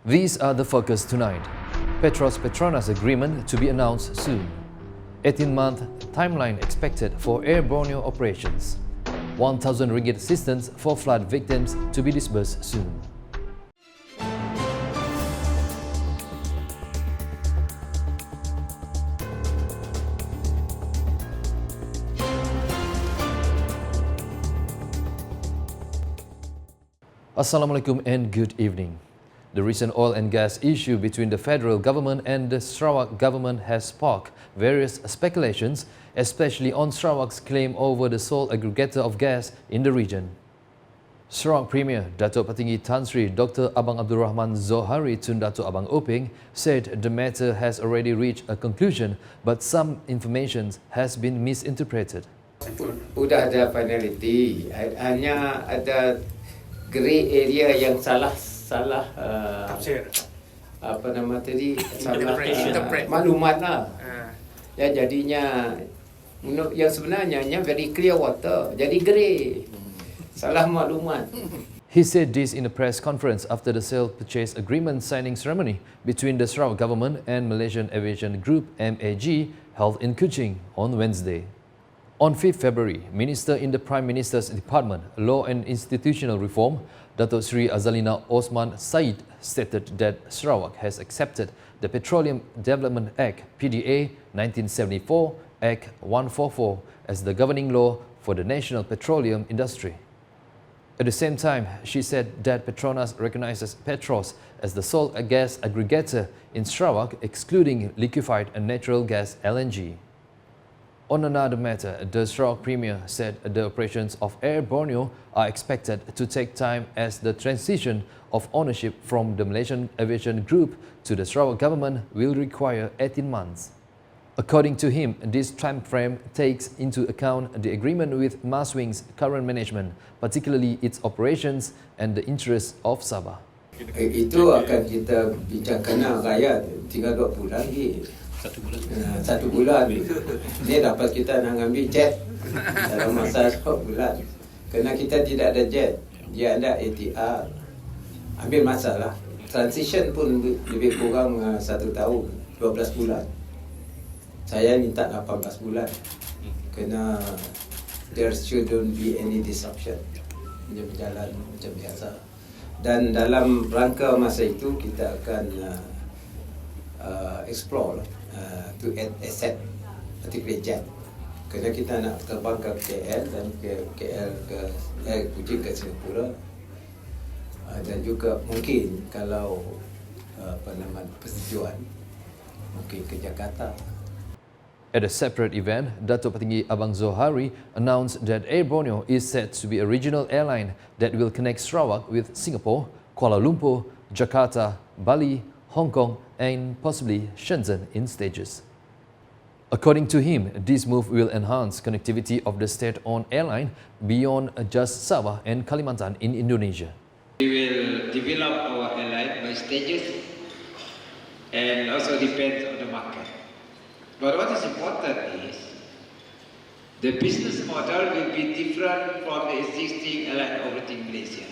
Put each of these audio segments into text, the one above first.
These are the focus tonight. Petros-Petronas agreement to be announced soon. 18-month timeline expected for AirBorneo operations. 1,000 ringgit assistance for flood victims to be disbursed soon. Assalamualaikum and good evening. The recent oil and gas issue between the federal government and the Sarawak government has sparked various speculations, especially on Sarawak's claim over the sole aggregator of gas in the region. Sarawak Premier Datuk Petinggi Tan Sri Dr. Abang Abdul Rahman Zohari Tun Datuk Abang Openg said the matter has already reached a conclusion, but some information has been misinterpreted. Sudah ada finality, hanya ada grey area yang salah tafsir. Apa nama tadi, salah Interpret. maklumat lah. Ya, jadinya yang sebenarnya very clear water jadi grey, salah maklumat. He said this in a press conference after the sale purchase agreement signing ceremony between the Sarawak government and Malaysian Aviation Group MAG held in Kuching on Wednesday. On 5th February, Minister in the Prime Minister's Department, Law and Institutional Reform, Datuk Sri Azalina Osman Said stated that Sarawak has accepted the Petroleum Development Act PDA 1974 Act 144 as the governing law for the national petroleum industry. At the same time, she said that Petronas recognizes Petros as the sole gas aggregator in Sarawak, excluding liquefied and natural gas LNG. On another matter, the Sarawak Premier said the operations of AirBorneo are expected to take time as the transition of ownership from the Malaysian Aviation Group to the Sarawak government will require 18 months. According to him, this time frame takes into account the agreement with Maswing's current management, particularly its operations and the interests of Sabah. Itu akan kita bincangkan rakyat 3-2 bulan lagi. 1 bulan. Dia dapat kita nak ambil jet dalam masa 1 bulan. Kerana kita tidak ada jet, dia ada ATR. Ambil masalah. Transition pun lebih kurang 1 tahun, 12 bulan. Saya minta 18 bulan. Kerana there shouldn't be any disruption. Dia berjalan macam biasa. Dan dalam rangka masa itu kita akan explore to asset particularly jet. Kerana kita nak terbang ke KL dan ke KL ke Kuching ke Singapura, dan juga mungkin kalau persetujuan mungkin ke Jakarta. At a separate event, Datuk Petinggi Abang Zohari announced that AirBorneo is set to be a regional airline that will connect Sarawak with Singapore, Kuala Lumpur, Jakarta, Bali, Hong Kong and possibly Shenzhen in stages. According to him, this move will enhance connectivity of the state-owned airline beyond just Sabah and Kalimantan in Indonesia. We will develop our airline by stages and also depends on the market. But what is important is the business model will be different from the existing airline operating Malaysia.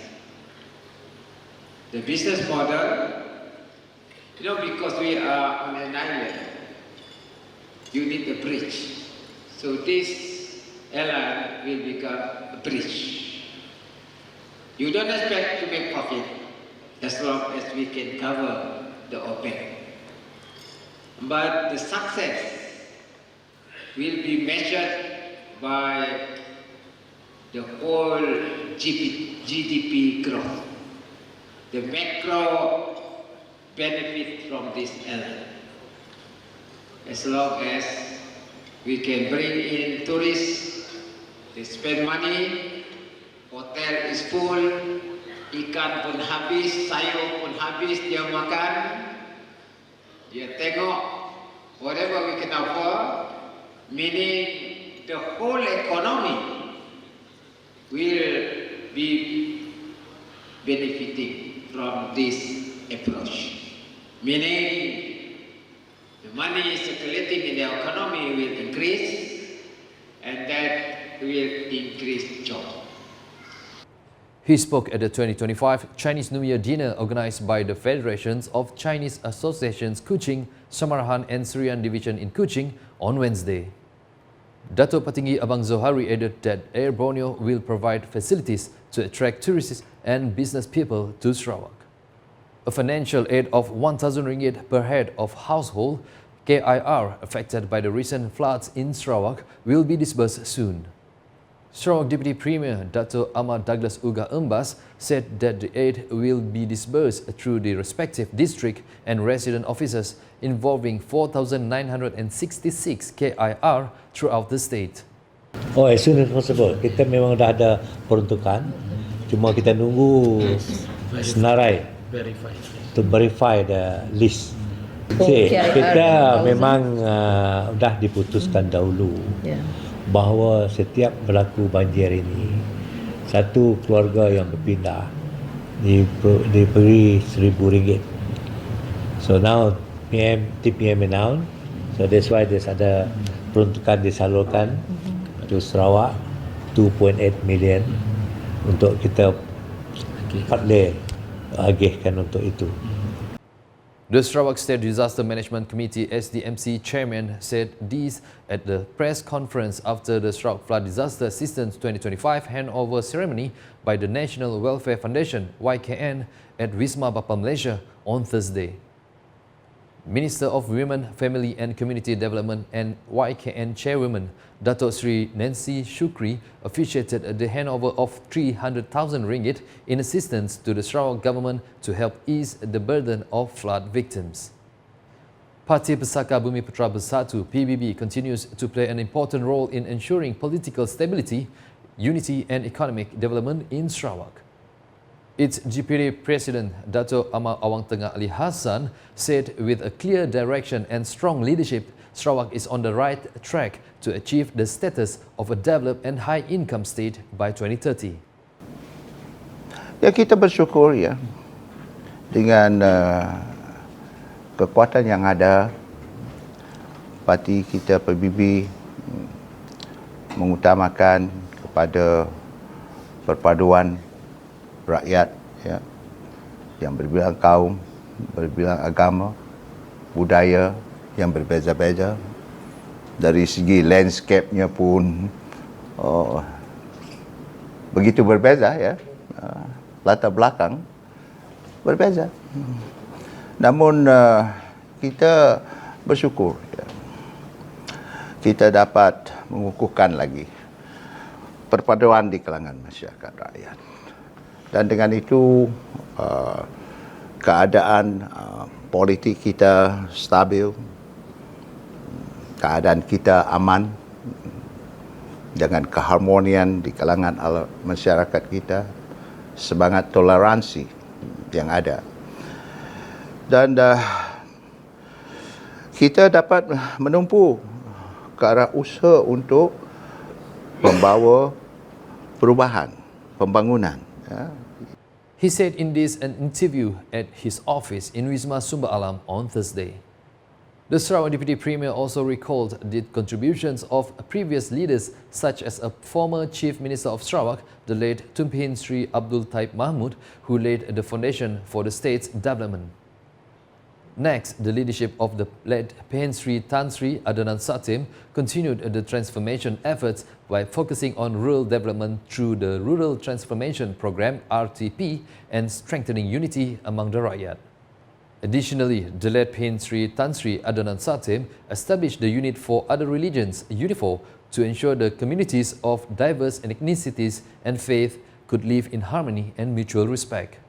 The business model, because we are on an island, you need a bridge. So this airline will become a bridge. You don't expect to make profit as long as we can cover the OPEX. But the success will be measured by the whole GDP growth, the macro benefit from this airline. As long as we can bring in tourists, they spend money, hotel is full, ikan pun habis, sayur pun habis, dia makan, dia tengok, whatever we can offer, meaning the whole economy will be benefiting from this approach. Meaning the money circulating in the economy will increase and that will increase jobs. He spoke at the 2025 Chinese New Year dinner organized by the Federations of Chinese Associations Kuching, Samarahan and Serian Division in Kuching on Wednesday. Dato' Patinggi Abang Zohari added that AirBorneo will provide facilities to attract tourists and business people to Sarawak. A financial aid of 1,000 ringgit per head of household KIR affected by the recent floods in Sarawak will be disbursed soon. Sarawak Deputy Premier Dato' Ahmad Douglas Uga Embas said that the aid will be disbursed through the respective district and resident offices involving 4,966 KIR throughout the state. Oh, as soon as possible. Kita memang dah ada peruntukan. Cuma kita nunggu senarai to verify the list. Kita memang dah diputuskan dahulu bahawa setiap berlaku banjir ini, satu keluarga yang berpindah diberi RM1,000. So now TPM announced, so that's why there's ada peruntukan disalurkan to Sarawak 2.8 million untuk kita agihkan untuk itu. The Sarawak State Disaster Management Committee SDMC Chairman said this at the press conference after the Sarawak Flood Disaster Assistance 2025 handover ceremony by the National Welfare Foundation (YKN) at Wisma Bapa Malaysia on Thursday. Minister of Women, Family and Community Development and YKN Chairwoman Dato' Sri Nancy Shukri officiated the handover of 300,000 ringgit in assistance to the Sarawak government to help ease the burden of flood victims. Parti Pesaka Bumi Putra Bersatu (PBB) continues to play an important role in ensuring political stability, unity and economic development in Sarawak. Its GPD President Dato' Ahmad Awang Tengah Ali Hassan said with a clear direction and strong leadership, Sarawak is on the right track to achieve the status of a developed and high-income state by 2030. Ya, kita bersyukur ya dengan kekuatan yang ada, parti kita PBB mengutamakan kepada perpaduan rakyat ya, yang berbilang kaum, berbilang agama, budaya yang berbeza-beza. Dari segi landscape-nya pun begitu berbeza ya, latar belakang berbeza. Namun kita bersyukur ya, kita dapat mengukuhkan lagi perpaduan di kalangan masyarakat rakyat. Dan dengan itu keadaan politik kita stabil, keadaan kita aman, dengan keharmonian di kalangan masyarakat kita, semangat toleransi yang ada. Dan kita dapat menumpu ke arah usaha untuk membawa perubahan, pembangunan. Ya. He said in this an interview at his office in Wisma Sumber Alam on Thursday. The Sarawak Deputy Premier also recalled the contributions of previous leaders such as a former Chief Minister of Sarawak, the late Tumpihin Sri Abdul Taib Mahmud, who laid the foundation for the state's development. Next, the leadership of the late Pehin Sri Tan Sri Adonan Satim continued the transformation efforts by focusing on rural development through the Rural Transformation Program (RTP) and strengthening unity among the rakyat. Additionally, the late Pehin Sri Tan Sri Adonan Satim established the Unit for Other Religions (UNIFOR) to ensure the communities of diverse ethnicities and faith could live in harmony and mutual respect.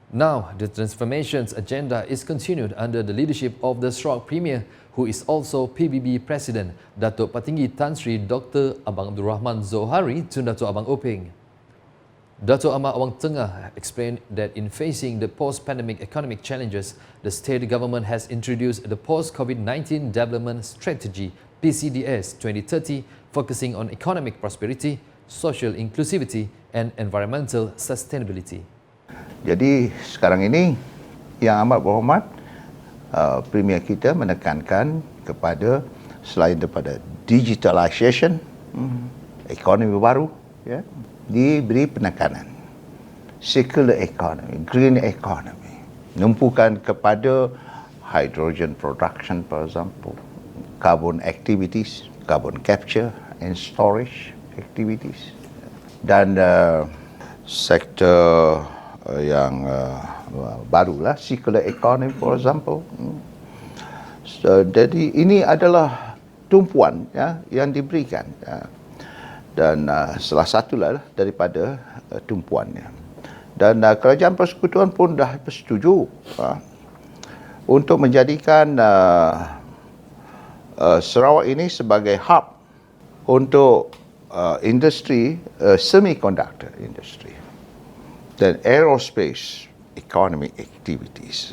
Now, the transformations agenda is continued under the leadership of the Sarawak Premier, who is also PBB President, Dato' Patinggi Tan Sri Dr. Abang Abdul Rahman Zohari to Dato' Abang Openg. Dato' Ahmad Awang Tengah explained that in facing the post-pandemic economic challenges, the state government has introduced the Post-COVID-19 Development Strategy (PCDS) 2030, focusing on economic prosperity, social inclusivity and environmental sustainability. Jadi sekarang ini yang amat berhormat, Premier kita menekankan kepada selain daripada digitalisation, ekonomi baru, ya, diberi penekanan circular economy, green economy, menumpukan kepada hydrogen production, for example, carbon activities, carbon capture and storage activities, dan sektor yang barulah circular economy, for example. Jadi ini adalah tumpuan yang diberikan, dan salah satulah daripada tumpuannya. Dan kerajaan persekutuan pun dah bersetuju untuk menjadikan Sarawak ini sebagai hub untuk industri semiconductor industry dan aerospace economy activities.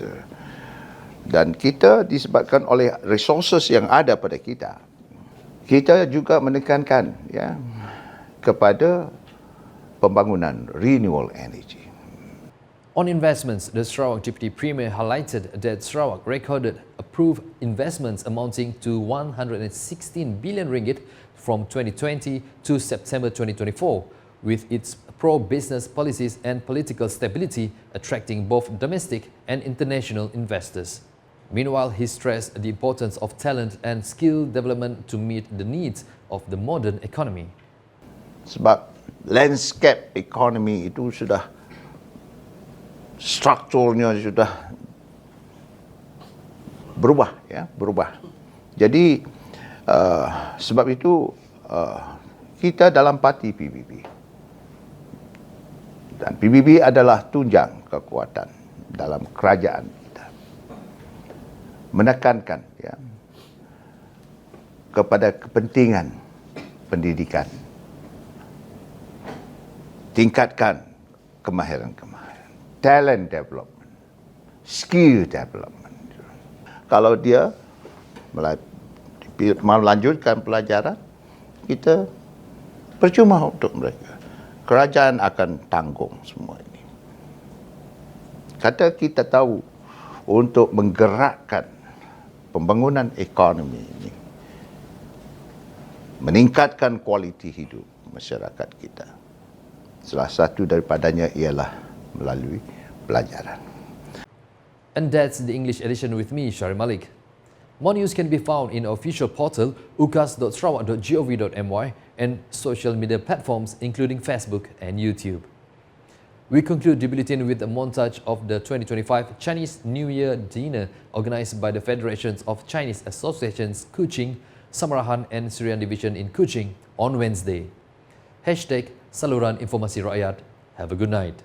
Dan kita disebabkan oleh resources yang ada pada kita, kita juga menekankan kepada pembangunan renewable energy. On investments, the Sarawak Deputy Premier highlighted that Sarawak recorded approved investments amounting to 116 billion ringgit from 2020 to September 2024, with its pro-business policies and political stability attracting both domestic and international investors. Meanwhile, he stressed the importance of talent and skill development to meet the needs of the modern economy. Sebab landscape economy itu sudah strukturnya sudah berubah. Jadi sebab itu kita dalam parti PBB, dan PBB adalah tunjang kekuatan dalam kerajaan kita, menekankan kepada kepentingan pendidikan, tingkatkan kemahiran-kemahiran, talent development, skill development. Kalau dia melanjutkan pelajaran, kita percuma untuk mereka. Kerajaan akan tanggung semua ini. Kata kita tahu untuk menggerakkan pembangunan ekonomi ini, meningkatkan kualiti hidup masyarakat kita, salah satu daripadanya ialah melalui pelajaran. And that's the English edition with me, Sharill Malek. More news can be found in our official portal ukas.sarawak.gov.my and social media platforms including Facebook and YouTube. We conclude the bulletin with a montage of the 2025 Chinese New Year dinner organised by the Federations of Chinese Associations Kuching, Samarahan and Syrian Division in Kuching on Wednesday. #Saluran Informasi Rakyat. Have a good night.